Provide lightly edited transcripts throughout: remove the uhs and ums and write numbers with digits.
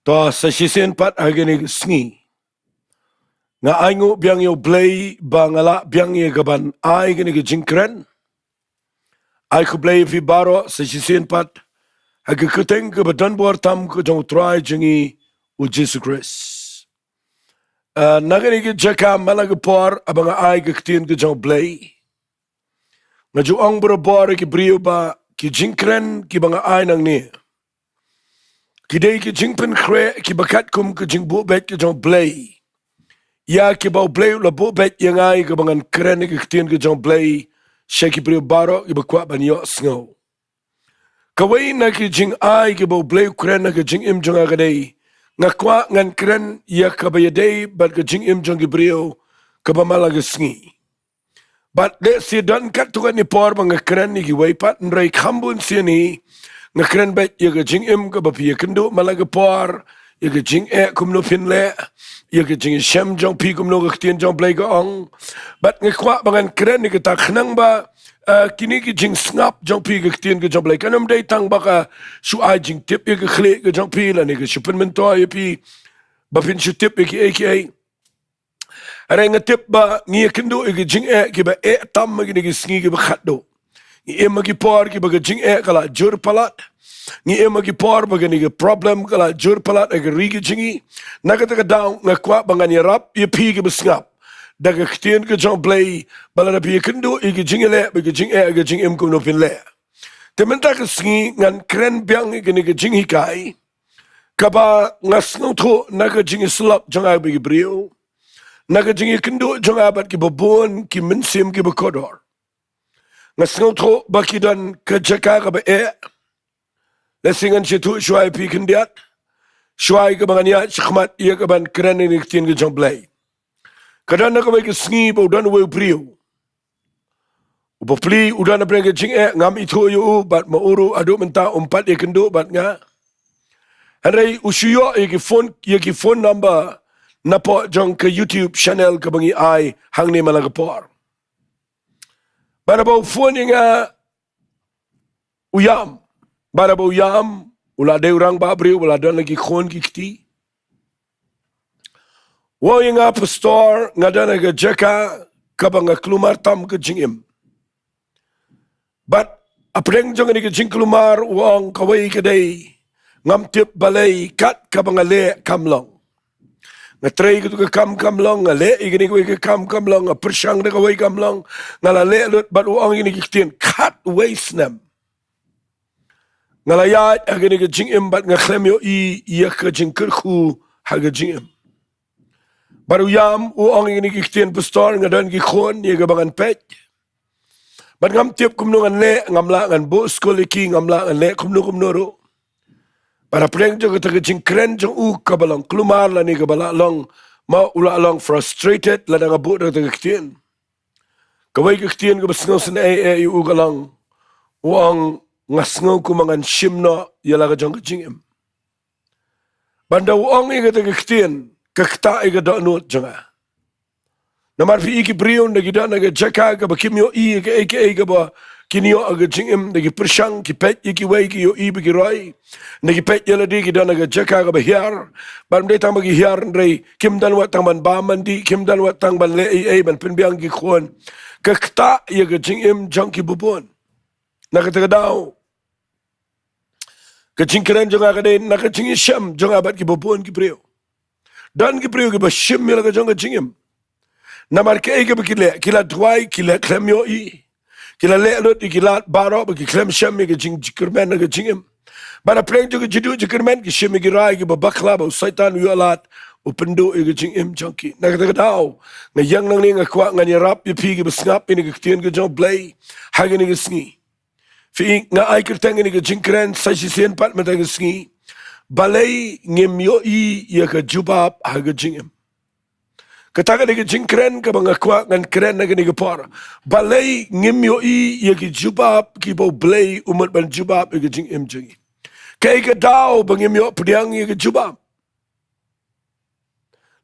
To sa sisen pat agani sngi. Nga aingo biang yo blay bangala biang ye gaban ai gani ke jingkren. Ai ku blay fi baro sa sisen pat aga kuteng ke badan buar tam ke jong try jengi u Jesus Christ. Nagani ke jaka malaga por abanga ai ke ktien ke jong blay. Nga ju ang bro bor ke brio ba ki jingkren ki banga ai nang ni. Kidei ki jingpen kre ki bakat kum ke jingbu bet ke jong blay. Ya ki bau blay la bo bet yang ai ke bangan kren ke ktien ke jong blay shaki brio baro ki bakwa ban yo sngo. Kawai na ki jing ai ki bau blay kren na ke jing im jong agadei. Nga kwa ngan kren ya kabayadei bat ke jing im jong ki brio ke bamala ke sngi. But de si dan kat tukan ni por bang kren ni ki wai pat nrai kambun si ni nga kren bet ya ke jing im ke bapi ya kendo malaga por ya ke jing kum no fin le ya ke jing shem jong pi kum no ke tien jong blay ga ong but nga kwa bangan kren ni ke tak nang ba kini ki jing snap jong pi ke tien ke jong blay kanam dai tang ba ka su ai jing tip ya ke khle ke jong pi la ni ke supen mento ya pi ba fin su tip ya ki aka ara nga tip ba ngi kendo ke jing ki ba tam ma ki sngi ki ba khatdo ni emagi por ki ba jing kala jur palat ni emagi por ba ni problem kala jur palat ag rigi jingi naga ta down nga kwa bangan yarap ye pi ki besngap daga ktien ke jong blay bala na pi kendo ig jingele ba jing ag jing em ko no pin le tementa ka sngi ngan kren biang ki ni jing hikai kaba ngasno tho naga jing slap jong ag bi brio naga jing kendo jong abat ki bobon ki mensim ki bekodor ngasno tho bakidan ke jaka ka ba lesingan situ shuai pi kendiat shuai ke bangania chkhmat ia ke ban kren ni tien ke jong blay kadang nak ke sngi bo dan we brio upo pli udan breng ke jing ngam itu yu bat ma uru adu menta umpat ye kendo bat nga harai usuyo ye ki phone number napo jong ke YouTube channel ke bangi ai hang ni malagapor bana bo phone nga uyam bara bo yam ula de orang babri ula dan lagi khon ki kti wo inga pastor ngadana ga jaka kabanga klumar tam ke jingim but apreng jong ni ke jing klumar wong kawai ke dei ngam tip balei kat kabanga le kamlong ngatrei ke kamlong ngale igini ke kamlong persang de kawai kamlong ngala le lut bat wong ini ki ktin kat waste nam ngalayat agani ke jing im bat ngakhlem yo iya ke jing kerku haga jing im baru yam u ong ini ki ktien pastor ngadan ki khon ye gabangan pet bat ngam tiap kumnungan le ngamla ngan bo skol ki ngamla ngan le kumnu ro para preng jo ke jing kren jo u kabalong klumar la ni kabala long ma ula long frustrated la nga bo de ktien kawai ke ktien ke besngosen u galang wang ngasngo kumangan shimno yala ka jong jingim banda uong iga ta ktien kakta iga do not jonga namar fi iki brion na gida na ga jaka ga bakimyo ga aka ba kinyo aga jingim na gi persang ki pet iki wai ki yo bi ki roi na gi pet yala di gida na ga jaka ga hiar bam de tang bagi hiar ndrei kim dan wat tang ban ba man di kim dan wat tang ban le ban penbiang ki khon kakta iga jingim jong ki bubon na ka daw kacing keren jonga kade nak kacing sham jonga bat ki bopon ki brio dan ki brio ki ba shim mila ka jonga jingim namar ke ke bikile kila twai kila klemyo kila le lot kila baro ki klem sham ki jing jikermen ka jingim bara pleng jo ki jidu jikermen ki shim ki rai ki ba bakla ba saitan yu alat upendo ki jingim jonki nak ka daw na yang nang ni ngakwa ngani rap pi ki besngap ni ki tien ki jong blay hagini ki sngi fi nga ai kerteng ni ke jingkren sa sisen pat mata ke sngi balei ngem yo ya ke JUBAB ha ke jingim kata ke jingkren ke banga kwa ngan kren na ke ni ke por balei ngem yo ya ke JUBAB ki bo blay umat ban JUBAB ke jingim jingi kai ke daw bangem yo pediang ya ke JUBAB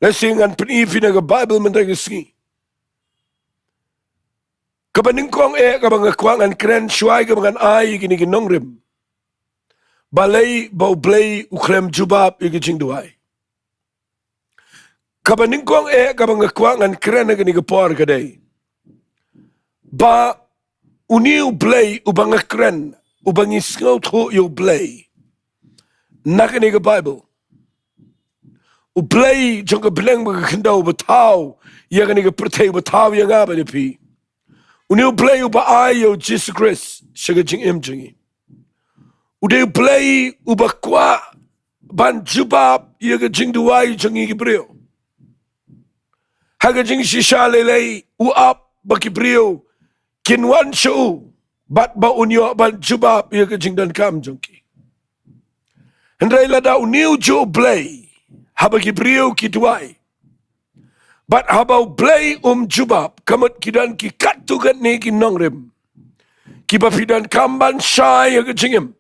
lesingan peni fi na ke bible mata ke sngi kabaningkong kabang kwangan kren shuai kabangan ai gini ginong rim BALEI bau BLEI uklem JUBAB igi jingduai. Kabaningkong kabang ngan keren agani gapor kadai. Ba uniu BLEI ubang keren ubang isngau tho yo BLEI. Nakani ga Bible. U BLEI jong beleng bagakindau batau yagani ga pertei batau yang aba depi. Uniu BLEI uba ayo Jesus Christ shaga JINGIM jingi. Ude BLEI uba kwa ban JUBAB yaga jingduai jingi gibreo. Haga jing shisha lelei uap bakibreo kinwan show bat ba unyo ban JUBAB yaga jingdan kam jongki. Hendrai lada uniu jo BLEI haba gibreo kituai. Bat habau BLEI JUBAB kamat kidan ki katugan ni ki nongrem. Kibafidan kamban syai yaga jingim.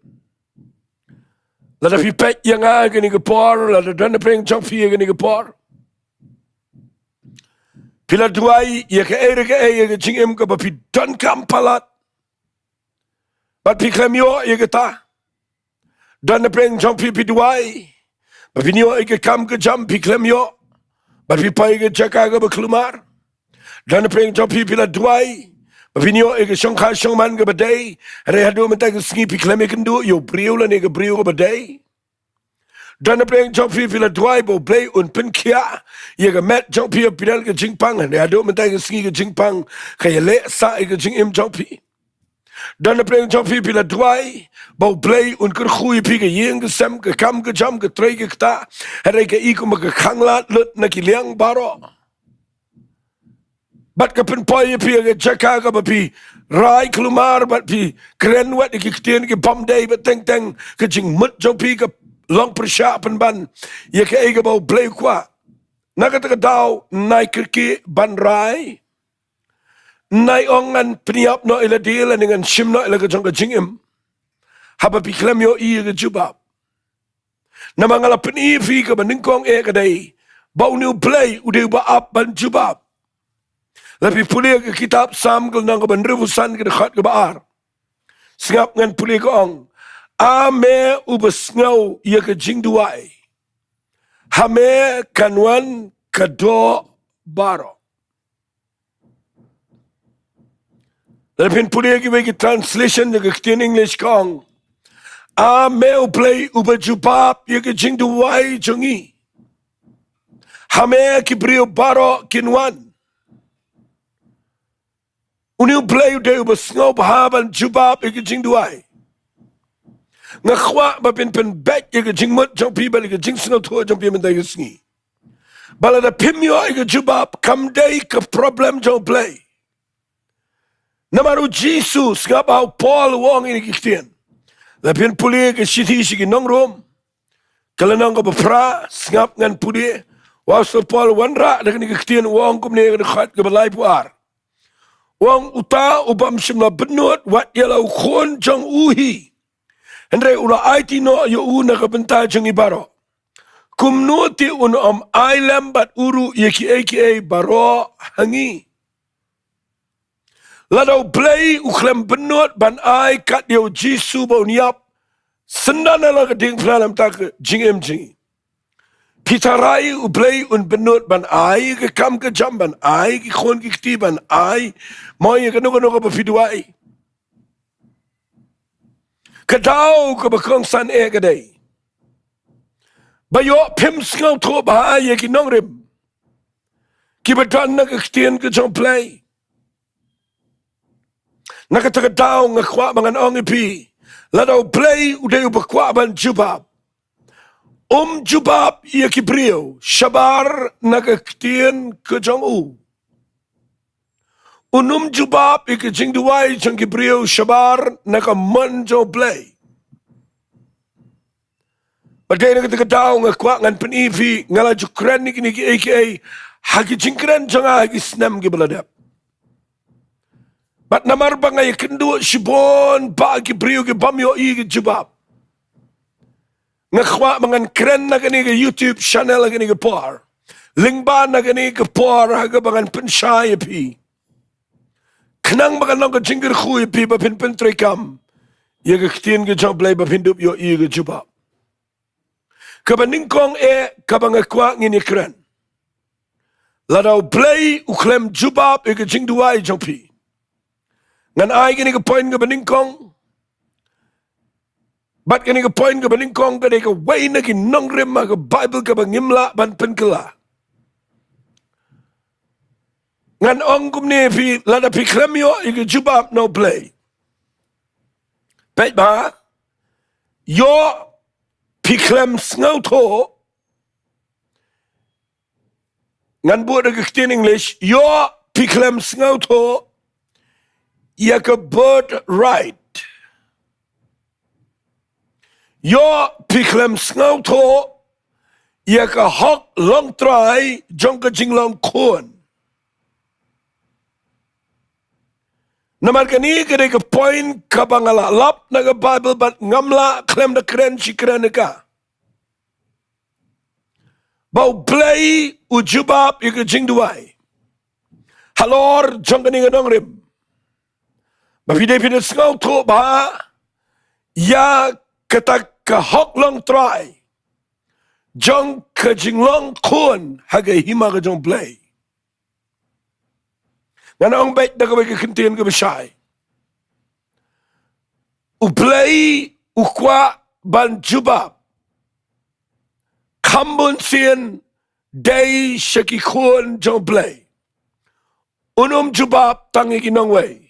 Lada pipet yang aga ni gapor, lada dana preng jongfi yaga ni gapor. Pila duai yaga yaga jingim kabafidan kampalat. Bat piklamyo yaga ta. Dana preng jongfi piduai. Bapinyo yaga kam ke jam piklamyo. Bat pipai yaga jaka baklumar. Dana preng jongfi pila duai. Bapinyo ega syongka syongman ke badai. Hari hadu mentang sengi piklame kendu. Yo brio lah nega brio ke badai. Dan apa yang jompi pila duai bo BLEI pen kia. Ia ke met jompi pidal ke jingpang. Hari hadu mentang sengi ke jingpang. Kaya le sa ke jingim jompi. Dan apa yang jompi pila duai bo BLEI kerkhui pi ke yeng ke sem ke kam ke jam ke trei ke kta. Hari ke iku maka kanglat lut na kiliang baro. Bat ka penpoy pi aga jaka ka pi rai kelumar bat pi keren wat ki ketian ki bom day bat teng teng ke jing mut jong pi ka long persyapan ban ya ke ega bau BLEI kwa naga ta dau nai kirki ban rai nai ongan peniap no ila deal dengan sim no ila ka jong ka jingim haba pi klem yo I ga JUBAB na mangala peni fi ka baningkong ka dai bau new BLEI ude ba up ban JUBAB. Lebih pulih ke kitab Sam ke nang ke benrebusan ke dekat ke baar. Sengap ngan pulih ke ong. Ame ubesngau ia ke jingduai. Hame kanwan kado baro. Lebih pulih ke bagi translation ke ketian English ke ong. Ame BLEI JUBAB ia ke jingduai jongi. Hame ki brio baro kinwan. Uniu BLEI udah ubesngau bahaban JUBAB ike jingduai. Ngakwa bapin pen back ike jingmut jong pi balik ike jingsngau tua jong pi mentai sengi. Balada pimyo ike JUBAB kamdai ke problem jong BLEI. Namaru Jesus ngap hau Paul wong ini kiktian. Lapin puli ke siti sigi nong rom. Kalanang ko bapra ngap ngan puli. Wasto Paul wanra dengan kiktian wong kumne ke dekat ke balai puar. Wang uta ubam simla benut wat yalau khon jang uhi. Hendrai ula aiti no yo una kabenta jang ibaro. Kumnuti un ailam bat uru yeki aka baro hangi. Ladau BLEI uklem benut ban ai kat yo jisu bau niap. Sendana la keding plalam tak jingim jingi. Pitarai BLEI benut ban ai ke kam ke jam ban ai ke khon ke kti ban ai mau ye keno ka pafiduai kadau ke bakong san kadai bayo pim skau tho ba ye ki nongrem ki badan na ke ktian ke jong BLEI na ka kadau ngakwa bangan ong pi ladau BLEI ude bakwa ban JUBAB JUBAB ia kibrio shabar nakaktian ke jong u. JUBAB ia jingduai jong kibrio shabar nakaman jong BLEI. Badai nak kadau ngakwa ngan penivi ngala jukran ni kini aka hagi jingkran jong hagi snam ki beladap. Bat namar bangai kendu shibon ba kibrio ki bamyo I ki JUBAB. Ngakwa mangan keren na kani ke YouTube channel na kani ke par. Lingban na kani ke par haga mangan pensyai pi. Kenang makan nang ke jingger khui pi ba pin trekam. ia ke ktien ke jong blay ba pindup yo ia ke jubab. Kabaning kong kabang kwa ngini kren. Ladau blay uklem jubab ke jingduai jong pi. Ngan ai gini ke point kabaning kong. Bat gini ke point kabaning kong kadai ke way na ki nongrem ma ke Bible kabang ngimla ban penkela. Ngan ong kumni pi lada pi klem yo ke jubab no blay. Baik ba? Yo piklem ngau to ngan buat dekat English yo piklem ngau to ia ke bird right yo piklem ngau to ia ke hok long try jong ke jinglong kun namar kani kede ke point kabangala lap na ke Bible bat ngamla klem de kren chikren ka bau play ujubab ike jingduai halor jongkani ngadong rim bapide pide ngau to ba ya ketak ke hok long try jong ke jinglong kun haga hima ke jong play ngana ong baik da ke kentien ke besai u play u kwa ban jubab kambun sien day shaki kun jong play unum jubab tangi kinong way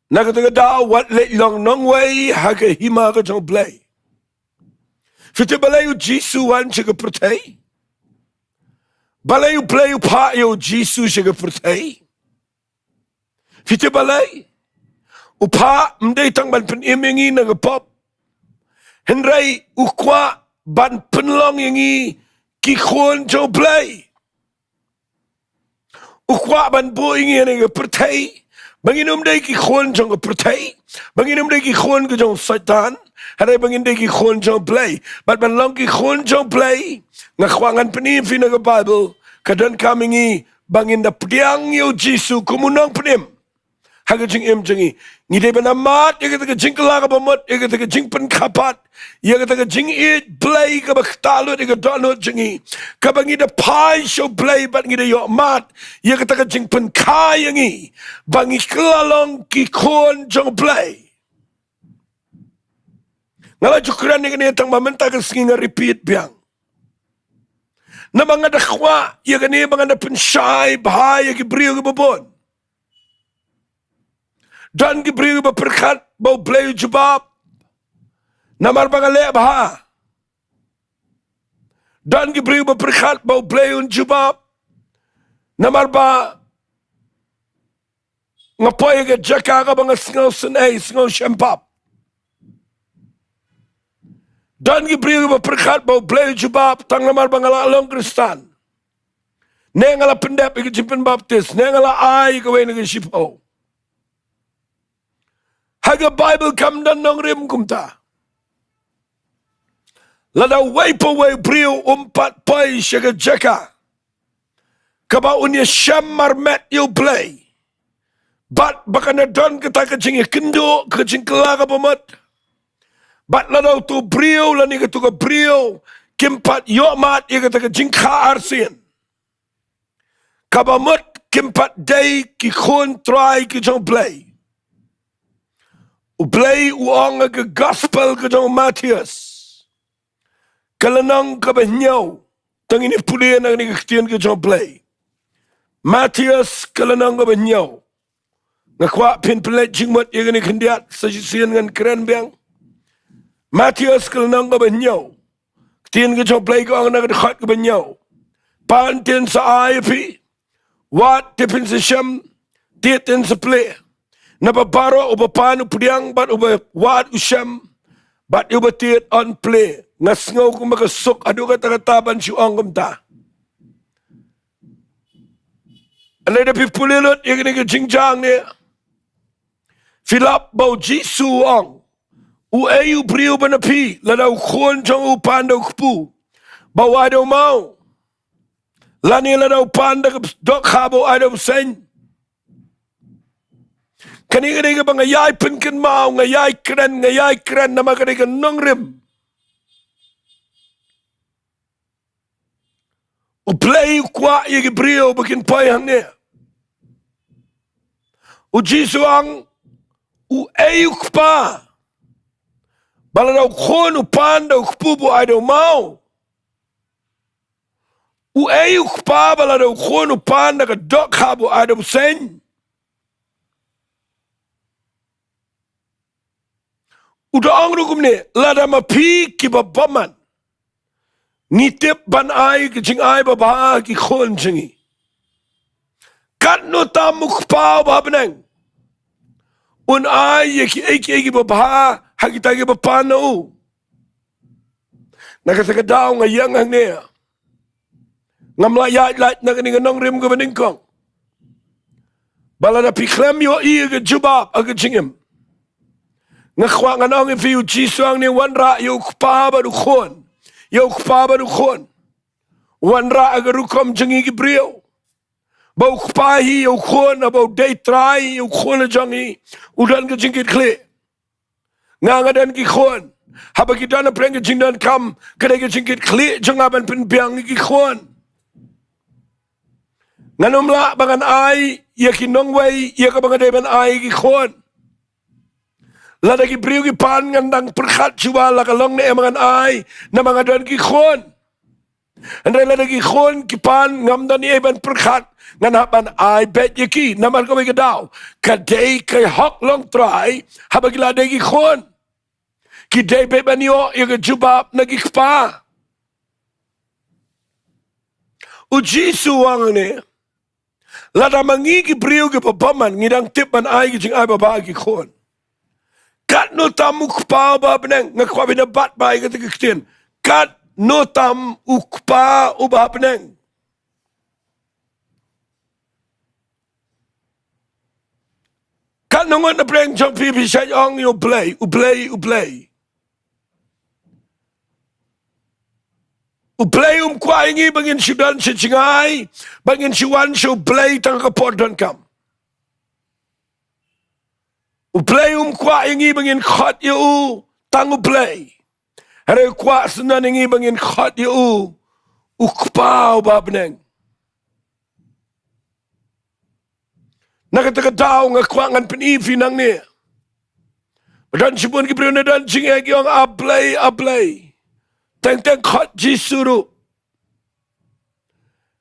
nakataga da wat let long nong way haga hima ke jong play fite balay u jisu wan chika protei balay u play u pa yo jisu chika protei fite balay u pa mday tang ban pen imengi na pop henry u kwa ban penlong yangi ki khon jong play u kwa ban bo yangi na protei banginum day ki khon jong protei banginum day ki khon ke jong satan haray bangin day ki khon jong play bat ban long ki khon jong play nga khwangan penim fina ke Bible kadan kamingi bangin da pdiang yo jisu kumunong penim haga jing em jingi ngide banamat ye kata jing kala ka bamot ye kata jing pen kapat ye kata jing it play ka baktalo ye kata donot jingi ka bangi da pai show play bat ngide yo mat ye kata jing pen kayangi bangi klalong ki kon jong play ngala jukran ni kene tang mamenta ka singa repeat biang na mga dakwa ye kene mga na pensay bahaya ki brio ka babon dan ki brio ba perkat bau play jubab namar bangale bah dan ki brio ba perkat bau play un jubab namar ba ngapoy ka jaka ka bang singaw sunay singaw shempap dan ki brio ba perkat bau play jubab tang namar bangala long kristan nengala pendap ki jimpen baptis nengala ai ka wen ki shipo haga Bible kam dan nong rim kumta. Lada waipa wai brio umpat pai shaga jaka. Kaba unya shamar met you play. Bat bakana don kita kacing kendo kacing kelaga pamat. Bat lada tu brio lani katu ka brio kimpat yomat ya kata kacing ka arsin. Kaba mat kimpat day ki khon try ki jong play. Uplay uang ke gospel ke jong Matius. Kalanang ka banyaw. Tangini pulian ang nikaktian ke jong play. Matius kalanang ka banyaw. Ngakwa pinpelet jingmat yang ni kendiat sajisian ngan keren biang. Matius kalanang ka banyaw. Ktian ke jong play ko ang nakadakot ka banyaw. Pantin sa IOP. Wat tipin sa siyam. Titin sa play. Nababaro uba panu pudiang bat uba wad usyam bat uba tiit on play ngasngaw kung makasuk adu kata-kataban si ongom ta alay na pipulilot yung jingjang niya filap bau jisu ong uayu brio ba na pi ladaw kon jong upandaw kupu bawadaw mau lani ladaw panda dok habo adaw sen Kani ka bang ngayay pinkin mau, ngayay kren nama kani ka nong rim. O play kwa yagi brio bakin payang niya. O jisuang u ayuk pa. Bala daw kon u panda u kpubo ay daw mau. U ayuk pa bala daw kon u panda ka dok habo ay daw sen. U daang rukum ni lada mapi ki babaman. Ngitip ban ay ki jing ay baba ki kon jingi. Kat no tamuk pa babanang. Un ay ki eki baba hakita ki bapana u. Nakasakadaw nga yang ang niya. Ngamlayat na kaninga nong rim ka maningkong. Bala na piklem yo iya ka JUBAB aga JINGIM. Nga kwa nga nong ifiyo jisuang ni wanra yo kupaba dukon. Yo kupaba dukon. Wanra aga rukom jangi gibriyo. Bau kupahi yo kon abau day try yo kon na jangi. Udan ka jingkit kli. Nga dan ki kon. Haba kita na preng ka jingdan kam. Kada ka jingkit kli jangaban pinbiang ki kon. Nganumla bangan ay, ya kinongway, ya kabangadeban ay gikon. Lada gibriw gipan ngandang perkat juwala kalong na emangan ay, na mga dan gikon. Anday lada gikon, kipan, ngamdan ni eban perkat, nganapan ay bet yaki, naman kami kadaw. Kaday kay hok long try, habag lada gikon. Kiday beban yo, yung JUBAB na gikpa. Uji suwang ni, lada mangigi briyo ki papaman ngidang tipan ay ki jing ay babagi kon. Kat no tam ukpa babeneng ngakwa binabat ba ay katikiktin. Kat no tam ukpa ubabeneng. Kat nungon na preng jong pipi siya yung ublay. Uplay kwa ingi bangin sidan si chingay, bangin siwan si uplay tang kapordan kam. Uplay kwa ingi bangin khot yu tang uplay. Hare kwa sunan ingi bangin khot yu ukpaw babneng. Nakatagadaw nga kwa ngan pinifi nang niya. Dan sipun kibriyo na dan chingay yung ablay. Teng khot jisuru.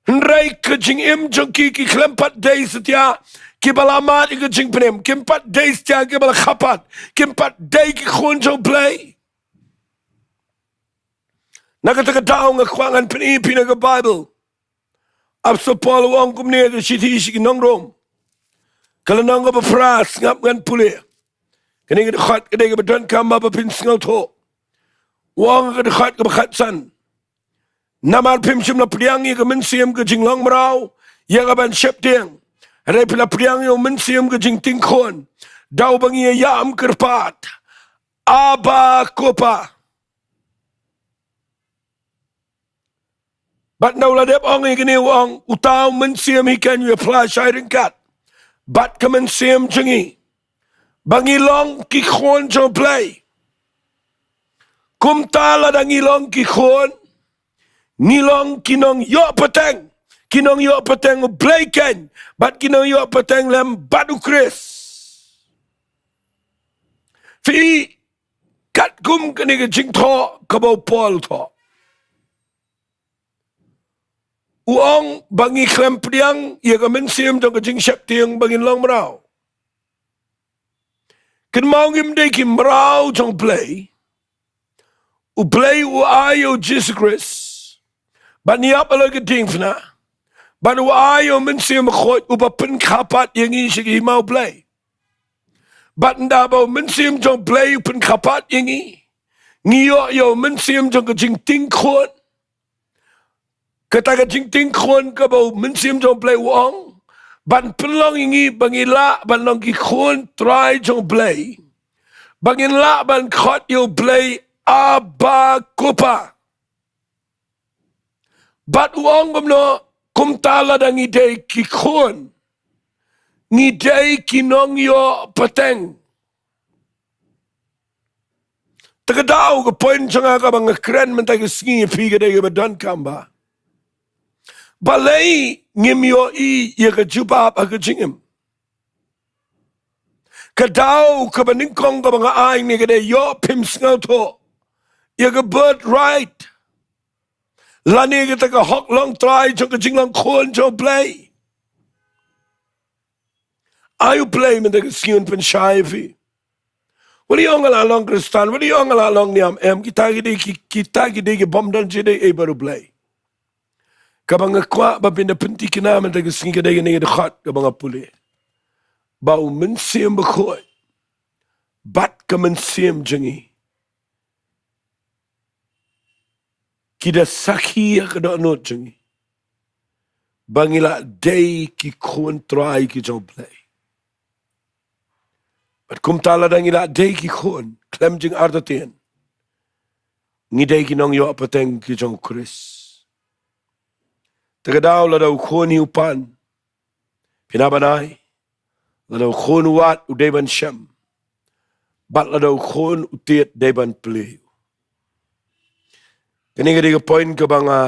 Nrai ke jing im jong ki klempat day setia ki balamat ke jing penem kimpat day setia ki bala khapat kimpat day ki khon jong play. Nakataka daw nga kwangan pinipi na ka Bible. Apso Paul wang kumne ke shiti shi nong rom. Kalanang ka pras ngap ngan puli. Kani ka khot ka day ka badan kam ba pin sngal to. Wang ka dekat ke bakatsan. Namar pimsim na priangi ke mensiam ke jing long merau. Yang aban syep tiang. Hadai pila priangi o mensiam ke jing tingkon. Dau bangi yam kerpat. Aba kopa. Bat na uladep ongi kini wang utaw mensiam ikan yu apply syairin kat. Bat ke mensiam jengi. Bangi long ki khon jong play. Kumtala da ngilong kikon, ngilong kinong yo pateng, ublayken, bat kinong yo pateng lem badu kris. Fi kat kum kani jing to kabaw Paul to. Uong bangi klem priang ya ka mensim to ka jing syep tiang bangin long merau. Kin mau ngim de kim merau jong play. Uplay u ayo Jesus Christ. But ni apa lagi ting fna. But u ayo mensi mkhot u bapin kapat yang i sigi mau play. But ndabo mensi jong play pin kapat yang i. Ngiyo yo mensi jong jing ting khon. Kata jing ting khon ka bo mensi jong play wong. Ban pelong yang i bangila ban long ki khon try jong play. Bangin la ban khot yo play aba kopa. Bat uang gomno kumtala dang ide kikon. ngidai kinong yo pateng. Tagadaw ka point siya nga ka mga kren man tayo singi piga dayo badan kamba. BALEI ngim yo iya ka JUBAB aga JINGIM. Kadaw ka baningkong ka mga aing ni kada yo pims nga to. Iya ka bird right. Lani ka taga hok long try siya ka jinglang kon siya play. Ayo play man tayo singi pan shaifi. Wali yung alalong Kristan, wali yung alalong niyam kita gede ki bom dan jede baru play. Kabang kwa ba pinapenti kinaman tayo singi kada yung nangidakot kabang puli. Bau mensim bakoi. Bat ka mensim jangi. Kita sakhi kada anot jangi. Bangila day ki kontrai ki jong play. But kum tala dang ila day ki kon klem jing ardatin. Ngidai ki nong yo apateng ki jong Chris. Tagadaw la daw kon hiupan. Pinabanay. La daw kon wat udeban shem. Bat la daw kon utiet deban play. Kani ka point ka ba nga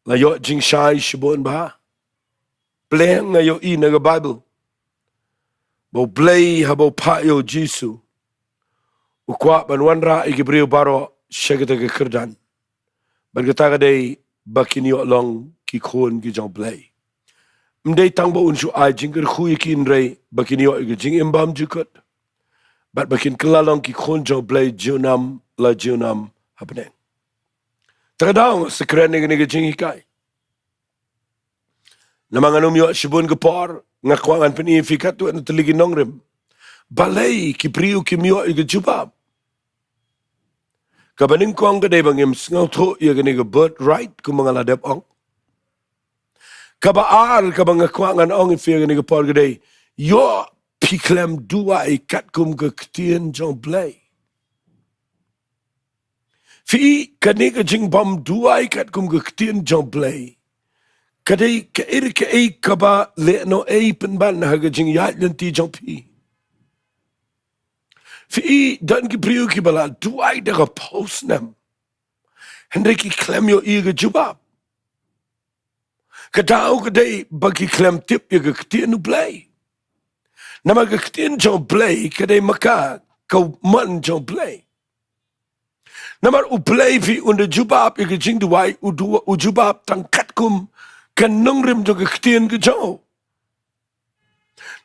la yo jing shai shibon ba? Play nga yo i naga Bible. Bo play habo pa yo Jisu. Ukwa banwanra igibriyo baro syagata ka kerdan. Bagata ka day bakin yo long ki kon ki jong play. Mday tangbo unsu ay jingker kuya ki inray bakin yo igijing imbam jukot. Bat bakin kelalong ki kon jong play junam la junam hapneng. Tagadaw sa kren nga igijing hikay. Namanganum yo shibun gapor nga kwangan panifikat tu ano taligin nong rim. BALEI kipriyo kimyo iga JUBAB. Kabaning ko ang gaday bang imsngaw to iya ganiga bird right kung mga ladep ong. Kabaar kabang nga kwangan ong ifiya ganiga por gaday yo piklem dua ikat kum kaktiyan jong play. Fi kaniga jing bam dua ikat kum kaktiyan jong play. Kadai ka kaba le no penban haga jing yat nanti jong pi. Fi dan ki priyo ki bala duai daga post nam. Hendai ki klem yo iga JUBAB. Kadau kadai bagi klem tip iga ketien play. Nama ka ketien jong play kadai maka kau man jong play. Nama play fi unda JUBAB iga jing duai u JUBAB tangkat kum kan nong rim jong ketien ke jauh.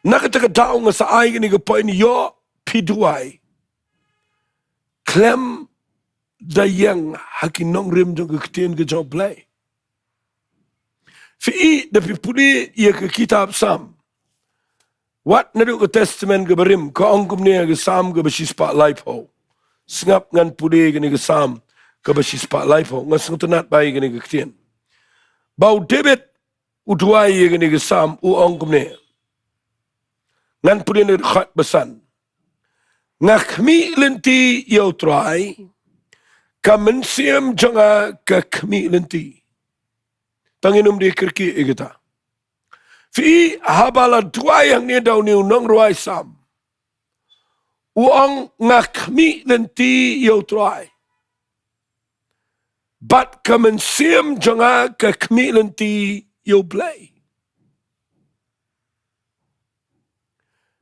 Nakataka daw nga sa ay gani ka point yo piduay. Klem dayang hakin nong rim jong ketien ke jauh play. Fi da pipuli iya ke kitab Sam. Wat nadu ke testament ke barim ka ongkum niya ke Sam ke basis pak life ho. Sengap ngan puli gani ke Sam ke basis pak life ho. Ngan sengutunat bayi gani ke ketien. Bau David utuai gani ke Sam u ongkum niya. Ngan puli ni khat besan. Ngakmi lenti yau try. Kamensiam janga kakmi lenti. Tanginum di kerki igita. Fi habala tuai yang ni daw ni unong ruai Sam. Uang ngakmi lenti yau try. Bat kamensiam janga kakmi lenti yau play.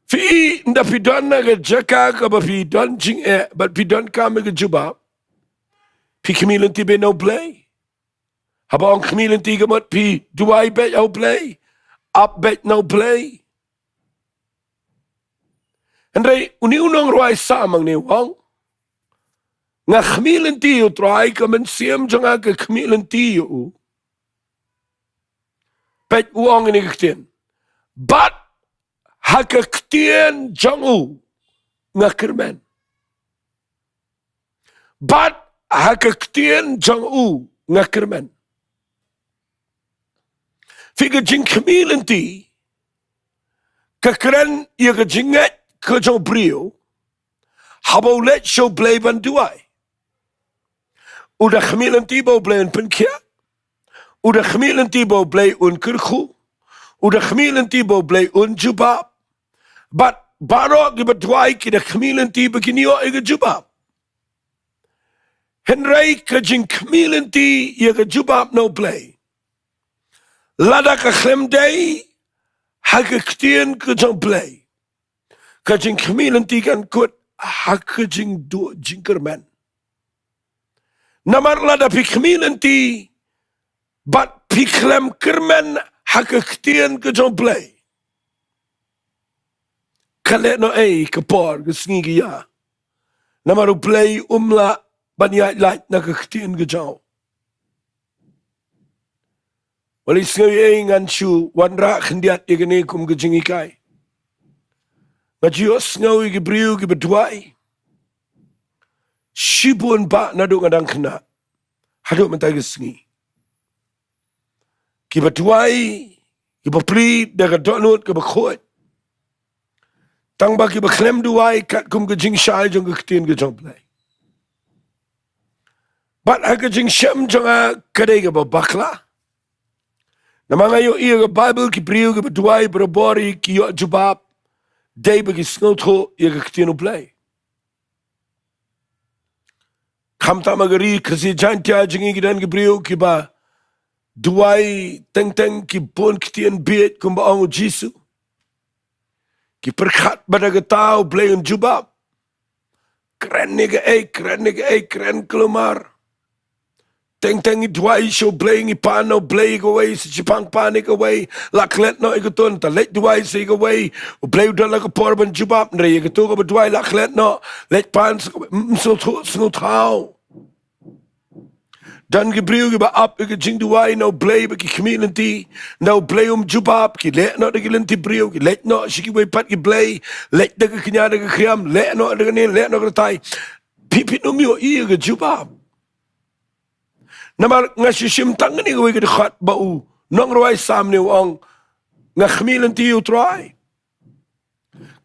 Fi nda pidon na ke jaka ka ba pidon jing but pidon ka me ke JUBAB. Pi kamilanti be no play. Habang kamilanti ka mat pi duai bet no play. Up bet no play. Andre uni unong ruai samang ni wang. Nga kamilanti yo try ka man siyam janga ka kamilanti yo. Bet uang ini kektin. But hakaktian jangu ngakermen. Bat hakaktian jangu ngakermen. Figa jing kamilanti kakeren ia ka jinget ka jong brio habau let show play ban duai. Udah kamilanti bau play un penkia. Udah kamilanti bau play un kerku. Udah kamilanti bau play un JUBAB. But barok gibadwai kita kemilanti begini o ega jubab. Henry kajing kemilanti ega jubab no play. Lada ka klemdei haka ktien kajong play. Kajing kemilanti kan kut haka jing do jingkerman. Namar lada pi kemilanti but pi klem kerman haka ktien kajong play. Kale no kapor gesngi ya. Namaru play umla banyai light na kaktiin gajau. Wali sngi ngan shu wanra khendiat igani kum gajingi kai. Ngajio sngawi gibriu gibadwai. Shibun ba nadu ngadang kena. Hadu mentai gesngi. Gibadwai gibapri daga donut gibakhoit. Tang bagi baklem duai kat kum gajing shai jong kaktiin gajong play. But hagajing shem jong a kadega bakla. Namanga yo iya Bible ki priu ki duai berabori ki yo jubab. Day bagi snotho iya kaktiin play. Kamta magari kasi jantia jingi gidan ki priu ki ba duai teng ki pon kaktiin biet kum ba ongo Jisu. Ki perkat pada getau play jubab. Keren nega keren kelumar. Teng i duai show playing i pano play away si Jepang panik away laklet no ikutun ta let duai say away o play udah like a porban jubab nre ikutu ko duai laklet no let pan so tau dan gibriu giba up ikijing duai no play baki community no play jubab ki let no de gilanti briu ki let no shiki way pat ki play let de kinya de kriam let no de ne let no tai pipi no mi o i ke jubab. Namar nga shishim tangani gawi ka dikhat bau nong rawai samni wang nga khmilan ti utray.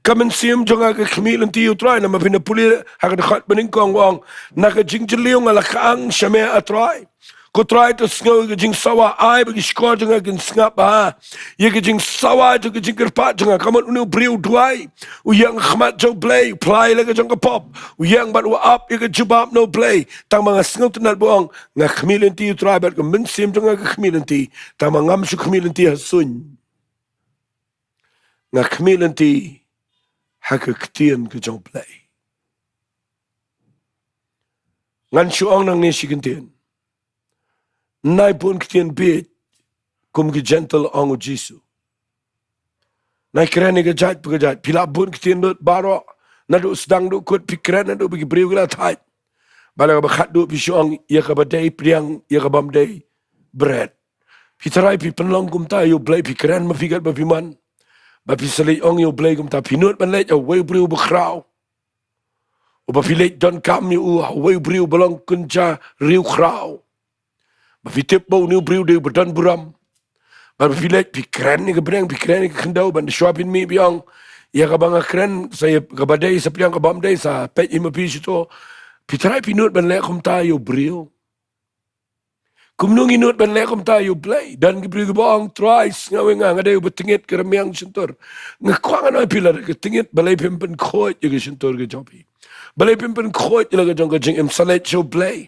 Kamen siyam jo nga khmilan ti utray na mapinapuli haka dikhat maningkong wang nakajingjiliyo nga lakaang shame atray. Ko try to sngaw ka jing sawa ay bagi skor jo nga ginsngap ha. Ye ka jing sawa jo ka jing kerpat jo nga kaman unu briu duay. Uyang khmat jo play laga jong ka pop. Uyang bat wa up ye ka jubab no play. Tang mga sngaw tunal buong nga khmilan ti utray bat ka minsim jo nga khmilan ti. Tang mga ngam su khmilan ti hasun. Nga khmilan ti haka ktien ka jong play. Ngan suong nang nisikintin. Nai pun ktien bit kum ki gentle ongo Jisu. Nai keren ga jat pagajat pila pun ktien dot baro na do sedang do kut pikran na do bagi briu gala tait. Bala ga bakhat do bisuang ya ka badai priang ya ka bamdai bread. Pitarai pi penlong kum ta yo blai pikran mafigat bapiman. Ba pisali ong yo blai kum ta pinut man let yo way briu bakrau. O ba pilet don kam yo way briu belong kunja riu krau. Bafitip bau ni briu de berdan buram. Bafilet pikran ni kebrang pikran ni kendau ban shopin mi biang. Ya kabang kren saya kabadai sa piang kabamdai sa pet imapi sito. Pitrai pinut ban lek kum tayo briu. Kumnung inut ban lek kum tayo play dan gibriu gibang twice ngawe ngadai betingit keremiang sentur. Ngakwangan ay pila ke tingit balai pimpen khoit ye sentur ke jopi. Balai pimpen khoit ye jong ka jing salet show play.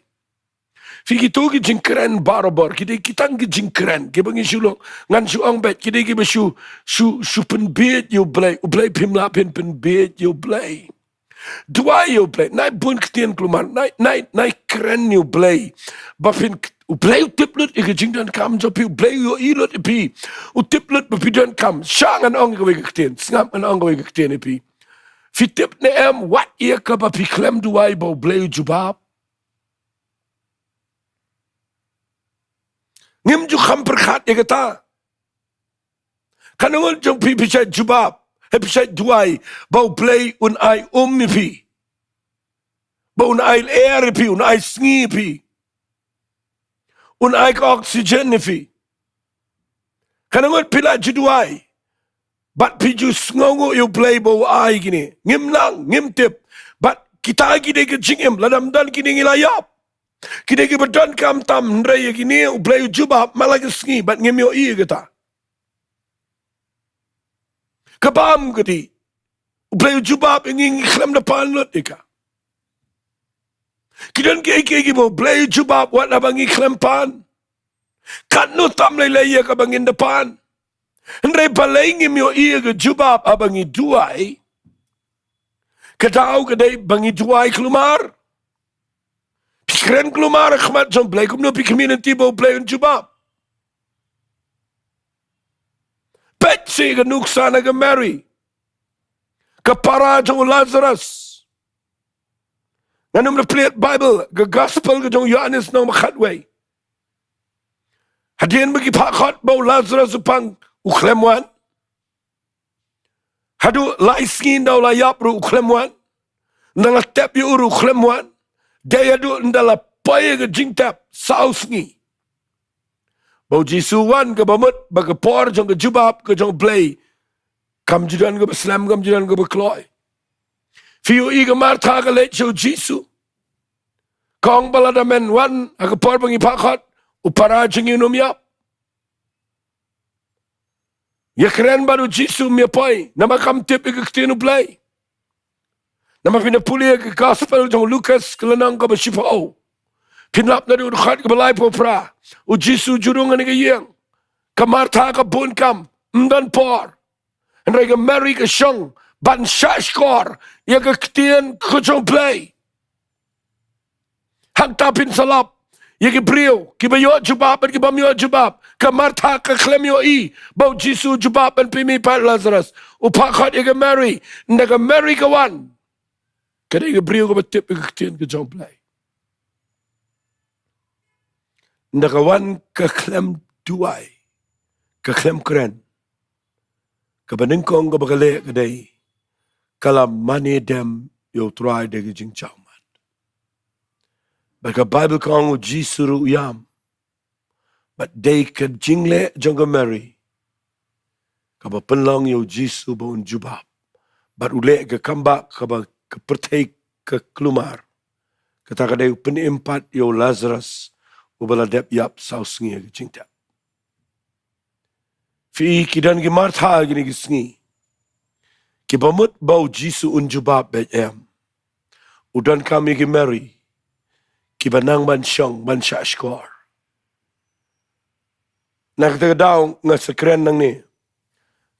Fiki tu ki jingkeren barbar kita kitang ki jingkeren ki bangi sulong ngan suang bet kita ki basu su pen bit you play pimla pen bit you play dua you play nai bun ktien klumar nai keren you play bafin play utiplut ik jingdan kam jo pi play you ilot pi utiplut bapidan kam shangan ong ko ktien ngam an ong ko ktien pi fitip ne em wat ye ka ba pi klem duai bo play jubab. Ngim ju kham perkhat ye kata. Kanangon jong pi pisai jubab, pisai duai, bau play un ai mi pi. Bau un ai air pi, un ai sngi pi. Un ai oxygen pi. Kanangon pila juduai. Bat pi ju sngongo you play bau ai gini. Ngim lang, ngim tip. Bat kita gini ke jingim, ladam dan gini ngilayap. Kita ki berdan kam tam ndray gini ublay jubab malag sngi bat ngem yo i kata. Kabam gati Play jubab ingin iklam na panlot ika. Kidan kiki mo play jubab wat abang iklam pan. Kanu tam lay ka bangin depan. Andai balai ngim yo iya ke jubab abang duai. Kadau kadai bangi duai kelumar. Pikiran kelumar khmat jom play kum no community bo play jubab. Bet si ke nuksana ke Mary. Kapara jong Lazarus. Nganum na play Bible ke gospel ke jong Yohanes no makhatway. Hadian bagi pakot bau Lazarus upang uklemwan. Hadu laiskin daw layap ru uklemwan. Ndala tep yu uru uklemwan. Daya du ndala paya ke jingtap sausngi. Bau jisuwan ke bamut baga por jong ke jubab ke jong play. Kam judan ke beslam kam judan ke bekloy. Fiu iga martha ke let show jisu. Kong balada men wan aga por bangi pakot. Upara jing inum yap. Ya keren baru jisu mia poi. Nama kam tip ika ketinu play. Nama pinapulia ke gospel jong Lucas kelenang ke bersipao. Pinlap na du khat ke balai popra. U jisu jurungan ke yang. Kamartha ke bun kam. Mdan por. Andai ke Mary ke syong. Ban syashkor. Ya ke ketien ke jong play. Hak tapin salap. Ya ke brio. Ki bayo jubab. Ki bamyo jubab. Kamartha ke klem yo i. Bau jisu jubab. Dan pimi pat Lazarus. Upakot ya ke Mary. Nda ke Mary ke wan. Kada ya ke brio ke betip ya ke ketien ke jong play. Nda ke wan ke klem duai. Ke klem keren. Ke beningkong ke bagale ke day. Kala mani dem yo try de ke jing chauman. Baka Bible kong jisuru yam. But day ke jingle jong Mary. Kaba penlang yo jisu bon jubab. But ule ke kambak kaba ke pertek ke kelumar. Kata kada yo penimpat yo Lazarus. Ubala dep yap sausngi ke jingtap. Fi kidan ke Martha gini ke sngi. Ki bamut bau jisu unjubab bet em. Udan kami ke Mary. Ki banang ban syong ban syashkor. Nak daw nga sekren nang ni.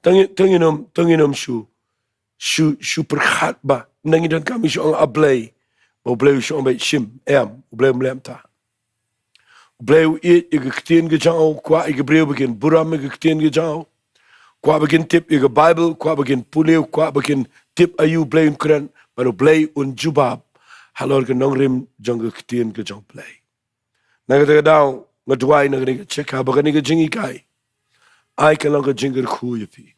Tanginom shu perkhat ba. Nangidan kami syong ablay. Bau blay syong bet shim em. Blay mlem ta. Blay it ige ketien ke jao. Kwa ige breu begin buram ige ketien ke jao. Kwa begin tip ige Bible. Kwa begin puliu. Kwa begin tip ayu blay kren. Baru blay un jubab. Halor ke nongrim jong ke ketien ke jong play. Naga daw ngadwai naga ni ke cheka baga ni ke jingi kai. Ai ke lang ke jinger khu yefi.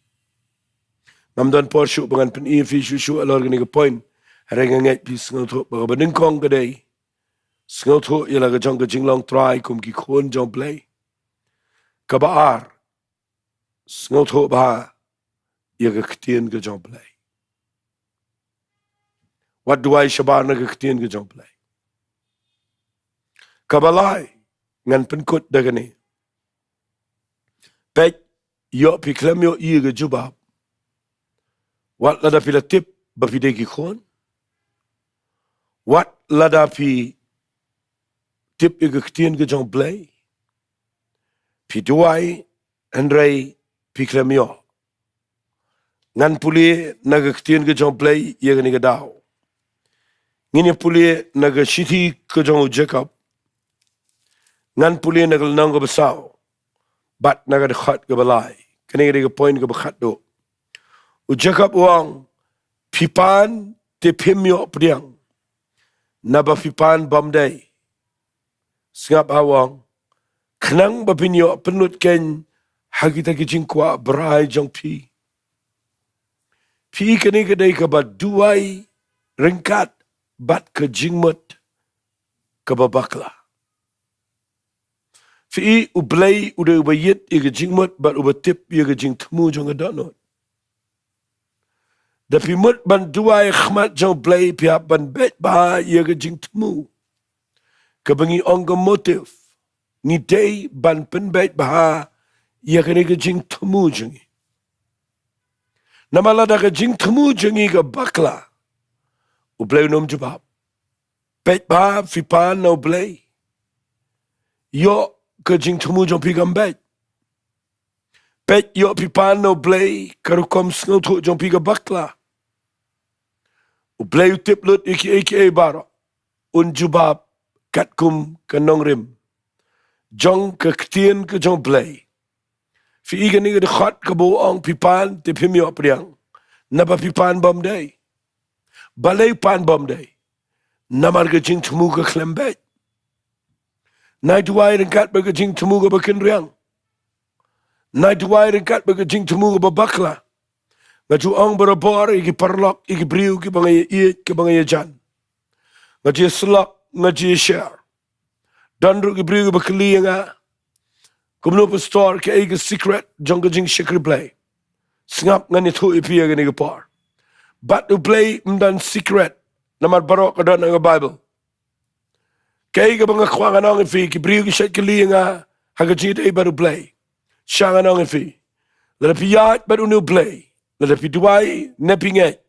Namdan por shu bangan pen fi shu alor ke ni ke point. Harenga ngai pi sngal tho baga baning kong ke day. Sngal tho yela ke jong ke jinglong try kum ki khon jong play. Kabaar. Sngal tho ba ye ke ketien ke jong play. What do I shabar na ke ketien ke jong play? Kabalai ngan penkut dagani. Pek yo pi klem yo i ke jubab. Wat lada pi la tip ba pi de ki khon. Wat lada pi tip ke ketien ke jong play. Pi duai andrei pi klem yo. Ngan puli na ke ketien ke jong play ye ke ni ke daw. Ngini puli naga shiti ke jong Jacob. Ngan puli naga nang ke besau. Bat naga de khat ke balai. Kani ke point ke bekhat do. U Jacob wang pipan te pimyo priang. Naba pipan bamday. Singap awang. Kenang bapinyo penut ken hagita ke jingkwa berai jong pi. Pi kani ke day ke baduai ringkat. Bat ke jingmut ke babakla. Fi ublay udah ubayit ke jingmut bat ubatip ye ke jing temu jong adanot. Dapi mut ban duai khmat jong blay piap ban bet ba ye ke jing temu. Ke bengi ongga motif ni day ban pen bet ba ye ke jing temu jong. Namalada ka jing temu jengi ka bakla. Ublay nom jubab. Pet ba fipan na ublay. Yo ka jing temu jong pigam bet. Pet yo pipan na ublay karukom snel tu jong piga bakla. Ublay utiplut iki baro. Un jubab katkum kanong rim. Jong ka ktien ka jong blay. Fi iga niga de khat ka buong pipan te pimyo priang. Naba pipan bom day. BALEI pan bom day. Namar ka jing temu ka klembet. Nai tuwai ringkat ba ka jing temu ka bakin riang. Nai tuwai ringkat ba ka jing temu ka babakla. Nga juong barabor iki parlok iki briu ki bangay iit ki bangay jan. Nga jia slok nga jia share. Dandru ki briu ki bakli nga. Kumno pa store ka iki secret jong ka jing shikri play. Singap nga nito ipiya ka ni par. But to play mdan secret namar barok ka doon nga Bible. Kaya ka mga kwa nga nang ifi ki briu ki shet ki li nga haga jing ito baru play. Siya nga nang ifi. Lada piyat baru nu play. Lada piduay nepingay.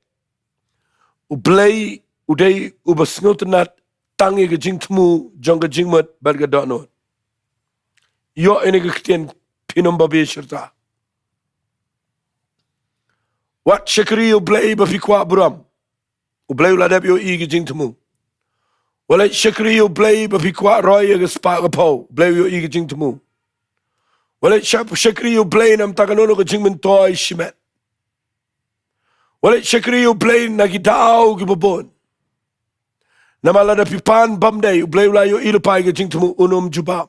Ublay uday ubasngutanat tangi ka jing temu jong ka jing mat barga doon. Yo ini ka kitien pinumbabi syarta. Wat syakri ublay ba fikwa buram. Ublay uladap yo igi jing temu. Walay syakri ublay ba fikwa roy aga spa ka pau. Ublay yo igi jing temu. Walay syakri ublay nam taganono ka jing mentoy shimet. Walay syakri ublay nagidao gibobon. Namalada pipan bamday ublay ulayo ilupay ka jing temu unum jubab.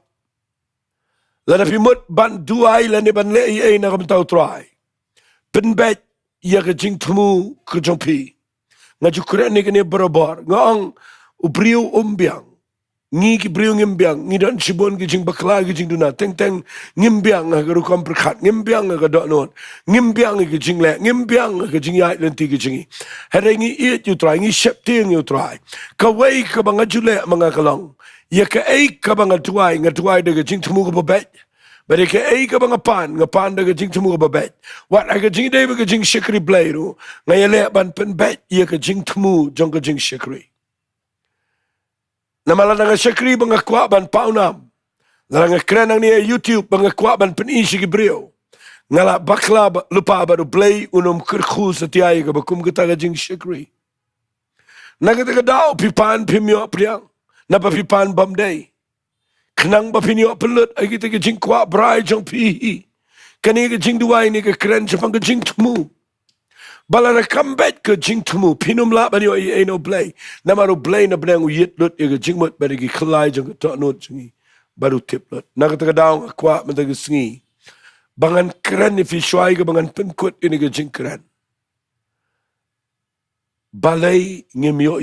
Lada pimut ban duay lani ban lei ay nakamtaw try. Penbet ya ka jing temu ka jong pi. Nga jukura ni kani barabar. Nga ang ubriu umbiang. Ngi ki briu ngimbiang. Ngi dan sibon ki jing bakla ki jing duna. Teng ngimbiang nga karukam perkat. Ngimbiang nga kadok noon. Ngimbiang ki jing le. Ngimbiang ka jing yait lanti ki jingi. Hera ngi iit yu try. Ngi septing yu try. Kaway ka mga jule mga kalong. Ya ka ay ka mga tuway. Nga tuway daga jing temu ka babet. Bari ka ay ka mga pan, nga pan daga jing temu ka babet. Wat aga jing day ba ka jing shikri blay ro, nga yale ban penbet, iya ka jing temu, jong ka jing shikri. Namala nga shikri ba nga kwa ban paunam. Nala nga krenang niya YouTube ba nga kwa ban penisi gibriyo. Ngala bakla lupa ba do blay unum kirku sa tiyay ka ba kum kita ka jing shikri. Nagataga daw pipan pimyo priyang, napapipan bamday. Kenang ba pinyo pelut ay kita ka jing kwa bray jong pihi. Kani ka jing duway ni ka kren siya pang ka jing temu. Bala na kambet ka jing temu. Pinumla ba niyo ay no blay. Namaru blay na benang uyit lut ya ka jing mut ba ki kalay jong ka to'not singi. Baru tip lut. Nakataga daw nga kwa mataga singi. Bangan kren ni fishway ka bangan penkut ini ka jing kren. BALEI ngimyo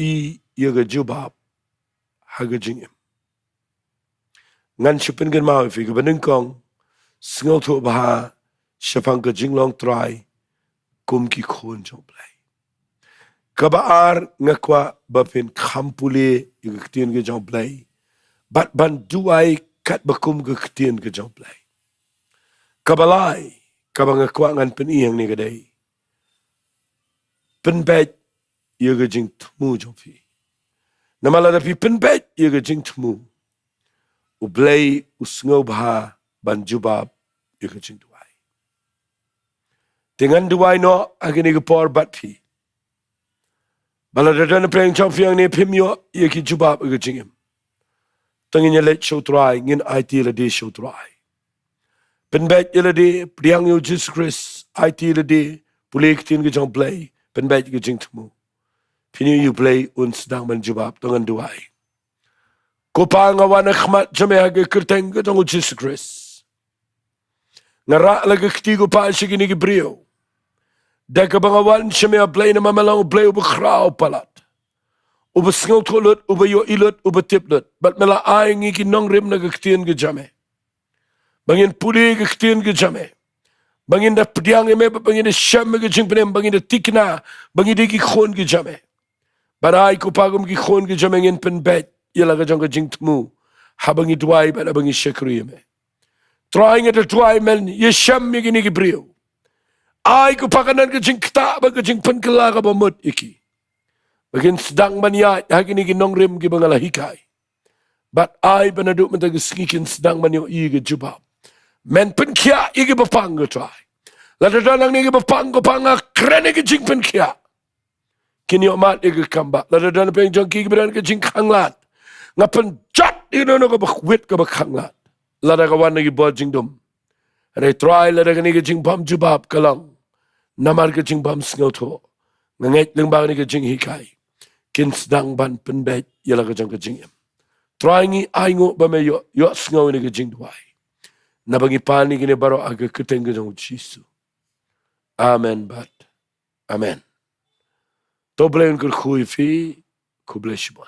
ya ka JUBAB. Haga jingim. Ngan shipin gan mau fi ka banengkong singaw tu baha shapang ka jinglong try kum ki khon jong blay. Kabaar nga kwa bapin kampule yung ktien ka jong blay. Bat ban duay kat bakum ka ktien ka jong blay. Kabalay kabang nga kwa ngan peniyang ni kaday. Penbet yung ka jing temu jong fi. Namalada fi penbet yung ka jing temu. Ublay usngaw baha ban jubab yung kaching duway. Tingan duway no agini gapor bat pi. Baladada na preng chong fiyang ni pimyo yung ki jubab yung kaching im. Tangin niya let show try, ngin IT ladi show try. Penbet yung ladi, priyang yung Jesus Christ, IT ladi, pulik tin kachong play, penbet yung kaching tumu. Pinyo yung play uns dang ban jubab, tangan duway. Kupangawan na khmat jame haga kerteng ka tango Jesus Christ. Ngara laga ktigo pa siya ginigibriyo. Daka bangawan siya may ablay na mamalang ublay ubakraw palat. Ubasngaw tulot, ubayo ilot, ubatiplet. Bat mala ay ngi kinong rim na gaktiyan ka jame. Bangin puli gaktiyan ka jame. Bangin na pdiang ime, bangin na siyam magajing pinim, bangin na tikna, bangin na gikhon ka jame. Baray kupagom gikhon ka jame ngin penbet. Yala ka jong ka jing temu. Habang ituay ba habang isyakriyo me. Trying at a try men, yesham mi ginigibriyo. Ay ko pakanan ka jing kta ba ka jing pankala ka ba mut iki. Bagin sedang manya hagi ni ginong rim gi bangala hikay. But ay banaduk matagiskikin sedang manyo i ga jubab. Men penkia i ga bapang ga try. Ladadan ang ni ga bapang ga panga kren ga jing penkia. Kini omat i ga kamba. Ladadan pa yung jong kikibiran ka jing kanglat. Nga penjat i no ka bakwit ka bakanglat. Ladagawan na gibuat jing dum. Aray try ladagan ni ga jing bam jubab kalang. Namar ka jing bam singaw to. Ngangit lang ba ni ka jing hikay. Kinsdang ban penbet yala ka jing im. Try ngi ay ngo ba may yo singaw ni ka jing duway. Nabangi pani gini baro aga keteng ka jing Jisu. Amen bat. Amen. To blame ko kuy fi, ko bless you.